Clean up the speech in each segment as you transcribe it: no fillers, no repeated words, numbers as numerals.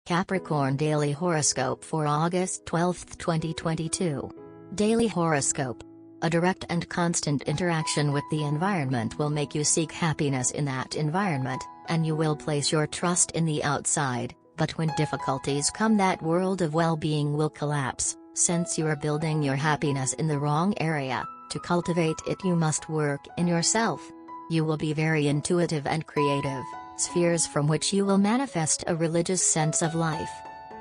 Capricorn Daily Horoscope for August 12, 2022. Daily Horoscope. A direct and constant interaction with the environment will make you seek happiness in that environment, and you will place your trust in the outside, but when difficulties come, that world of well-being will collapse, since you are building your happiness in the wrong area. To cultivate it, you must work in yourself. You will be very intuitive and creative, spheres from which you will manifest a religious sense of life.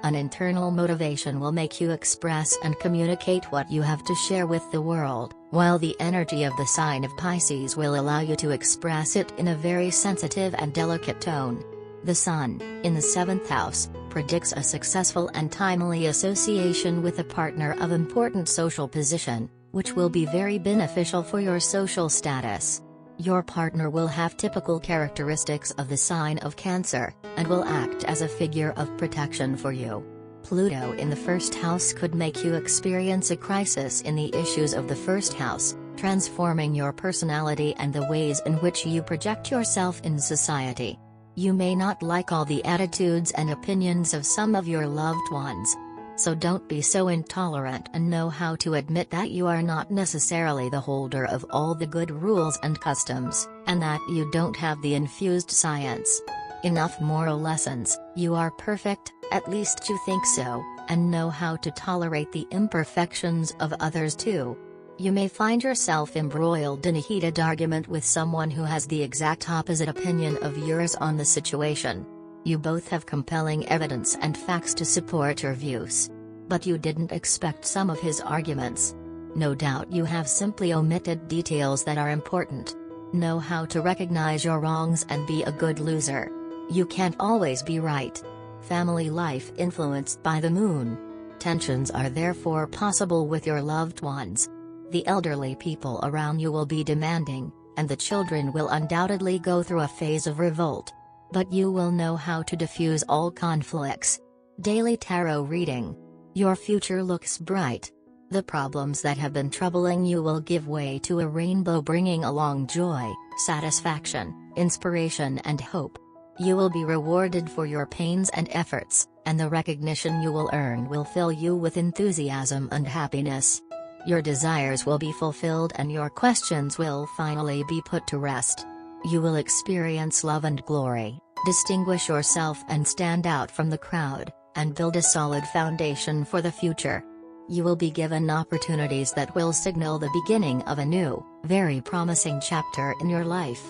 An internal motivation will make you express and communicate what you have to share with the world, while the energy of the sign of Pisces will allow you to express it in a very sensitive and delicate tone. The Sun, in the 7th house, predicts a successful and timely association with a partner of important social position, which will be very beneficial for your social status. Your partner will have typical characteristics of the sign of Cancer, and will act as a figure of protection for you. Pluto in the 1st house could make you experience a crisis in the issues of the 1st house, transforming your personality and the ways in which you project yourself in society. You may not like all the attitudes and opinions of some of your loved ones. So don't be so intolerant, and know how to admit that you are not necessarily the holder of all the good rules and customs, and that you don't have the infused science. Enough moral lessons. You are perfect, at least you think so, and know how to tolerate the imperfections of others too. You may find yourself embroiled in a heated argument with someone who has the exact opposite opinion of yours on the situation. You both have compelling evidence and facts to support your views. But you didn't expect some of his arguments. No doubt you have simply omitted details that are important. Know how to recognize your wrongs and be a good loser. You can't always be right. Family life influenced by the moon. Tensions are therefore possible with your loved ones. The elderly people around you will be demanding, and the children will undoubtedly go through a phase of revolt. But you will know how to diffuse all conflicts. Daily Tarot Reading. Your future looks bright. The problems that have been troubling you will give way to a rainbow, bringing along joy, satisfaction, inspiration and hope. You will be rewarded for your pains and efforts, and the recognition you will earn will fill you with enthusiasm and happiness. Your desires will be fulfilled and your questions will finally be put to rest. You will experience love and glory, distinguish yourself and stand out from the crowd, and build a solid foundation for the future. You will be given opportunities that will signal the beginning of a new, very promising chapter in your life.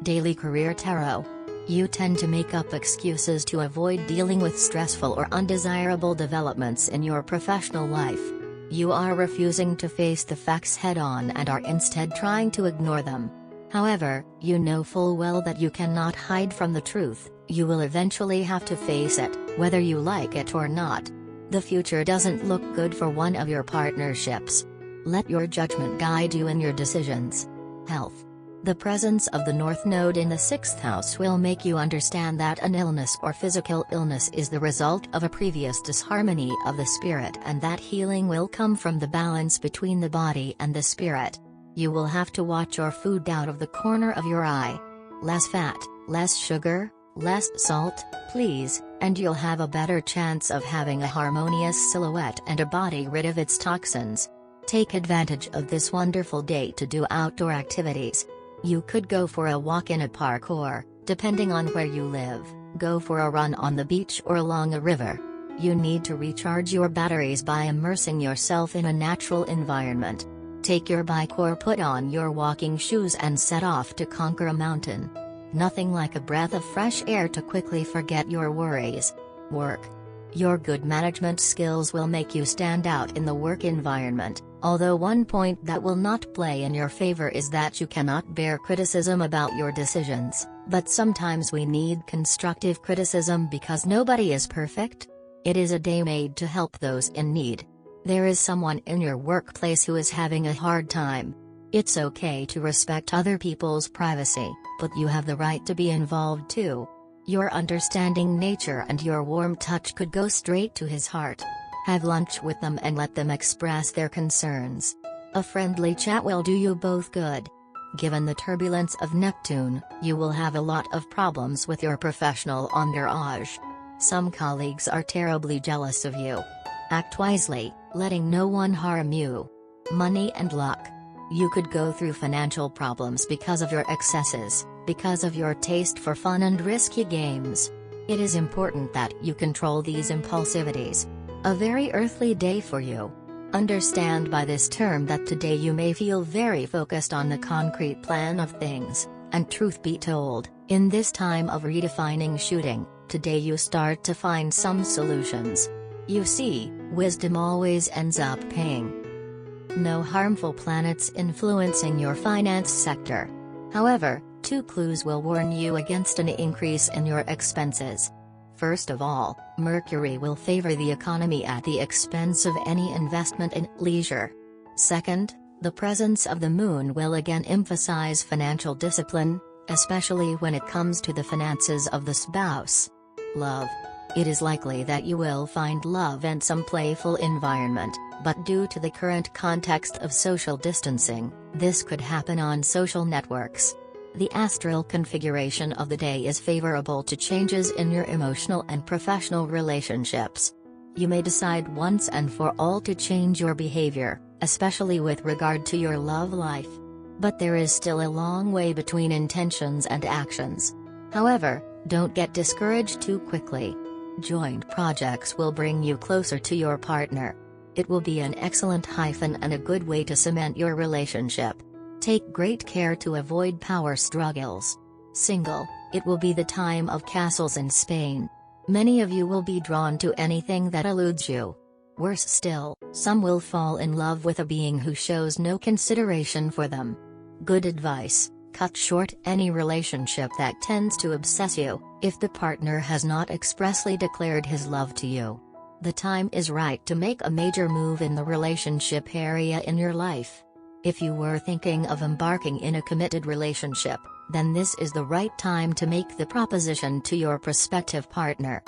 Daily Career Tarot. You tend to make up excuses to avoid dealing with stressful or undesirable developments in your professional life. You are refusing to face the facts head-on and are instead trying to ignore them. However, you know full well that you cannot hide from the truth. You will eventually have to face it, whether you like it or not. The future doesn't look good for one of your partnerships. Let your judgment guide you in your decisions. Health. The presence of the North Node in the 6th house will make you understand that an illness or physical illness is the result of a previous disharmony of the spirit, and that healing will come from the balance between the body and the spirit. You will have to watch your food out of the corner of your eye. Less fat, less sugar, less salt, please, and you'll have a better chance of having a harmonious silhouette and a body rid of its toxins. Take advantage of this wonderful day to do outdoor activities. You could go for a walk in a park or, depending on where you live, go for a run on the beach or along a river. You need to recharge your batteries by immersing yourself in a natural environment. Take your bike or put on your walking shoes and set off to conquer a mountain. Nothing like a breath of fresh air to quickly forget your worries. Work. Your good management skills will make you stand out in the work environment, although one point that will not play in your favor is that you cannot bear criticism about your decisions, but sometimes we need constructive criticism because nobody is perfect. It is a day made to help those in need. There is someone in your workplace who is having a hard time. It's okay to respect other people's privacy, but you have the right to be involved too. Your understanding nature and your warm touch could go straight to his heart. Have lunch with them and let them express their concerns. A friendly chat will do you both good. Given the turbulence of Neptune, you will have a lot of problems with your professional entourage. Some colleagues are terribly jealous of you. Act wisely, letting no one harm you. Money and luck. You could go through financial problems because of your excesses, because of your taste for fun and risky games. It is important that you control these impulsivities. A very earthly day for you. Understand by this term that today you may feel very focused on the concrete plan of things, and truth be told, in this time of redefining shooting, today you start to find some solutions. You see, wisdom always ends up paying. No harmful planets influencing your finance sector. However, 2 clues will warn you against an increase in your expenses. First of all, Mercury will favor the economy at the expense of any investment in leisure. Second, the presence of the moon will again emphasize financial discipline, especially when it comes to the finances of the spouse. Love. It is likely that you will find love and some playful environment, but due to the current context of social distancing, this could happen on social networks. The astral configuration of the day is favorable to changes in your emotional and professional relationships. You may decide once and for all to change your behavior, especially with regard to your love life. But there is still a long way between intentions and actions. However, don't get discouraged too quickly. Joint projects will bring you closer to your partner. It will be an excellent hyphen and a good way to cement your relationship. Take great care to avoid power struggles. Single, it will be the time of castles in Spain. Many of you will be drawn to anything that eludes you. Worse still, some will fall in love with a being who shows no consideration for them. Good advice: cut short any relationship that tends to obsess you, if the partner has not expressly declared his love to you. The time is right to make a major move in the relationship area in your life. If you were thinking of embarking in a committed relationship, then this is the right time to make the proposition to your prospective partner.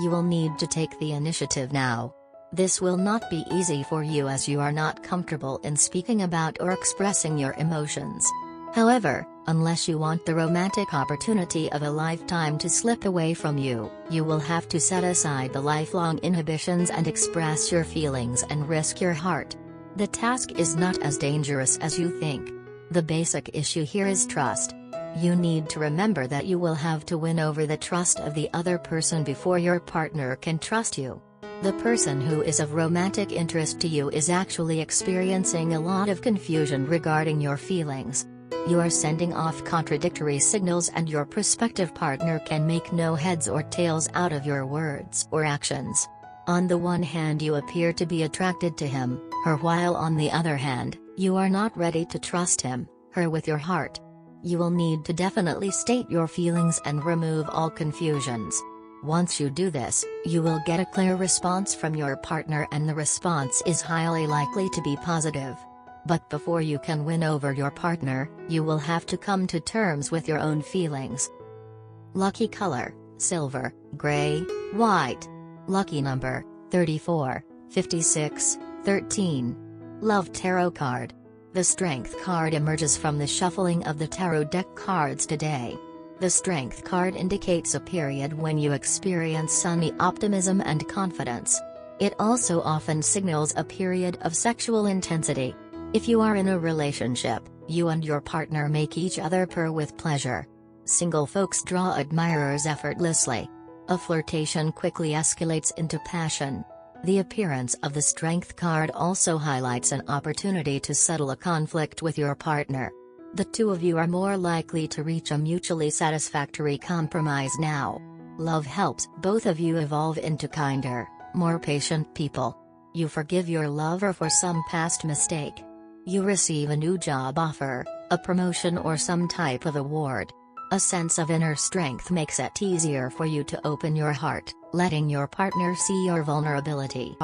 You will need to take the initiative now. This will not be easy for you as you are not comfortable in speaking about or expressing your emotions. However, unless you want the romantic opportunity of a lifetime to slip away from you, you will have to set aside the lifelong inhibitions and express your feelings and risk your heart. The task is not as dangerous as you think. The basic issue here is trust. You need to remember that you will have to win over the trust of the other person before your partner can trust you. The person who is of romantic interest to you is actually experiencing a lot of confusion regarding your feelings. You are sending off contradictory signals and your prospective partner can make no heads or tails out of your words or actions. On the one hand you appear to be attracted to him, her, while on the other hand, you are not ready to trust him, her, with your heart. You will need to definitely state your feelings and remove all confusions. Once you do this, you will get a clear response from your partner and the response is highly likely to be positive. But before you can win over your partner, you will have to come to terms with your own feelings. Lucky color: silver, gray, white. Lucky number: 34, 56, 13. Love tarot card. The Strength card emerges from the shuffling of the tarot deck cards today. The Strength card indicates a period when you experience sunny optimism and confidence. It also often signals a period of sexual intensity. If you are in a relationship, you and your partner make each other purr with pleasure. Single folks draw admirers effortlessly. A flirtation quickly escalates into passion. The appearance of the Strength card also highlights an opportunity to settle a conflict with your partner. The two of you are more likely to reach a mutually satisfactory compromise now. Love helps both of you evolve into kinder, more patient people. You forgive your lover for some past mistake. You receive a new job offer, a promotion or some type of award. A sense of inner strength makes it easier for you to open your heart, letting your partner see your vulnerability.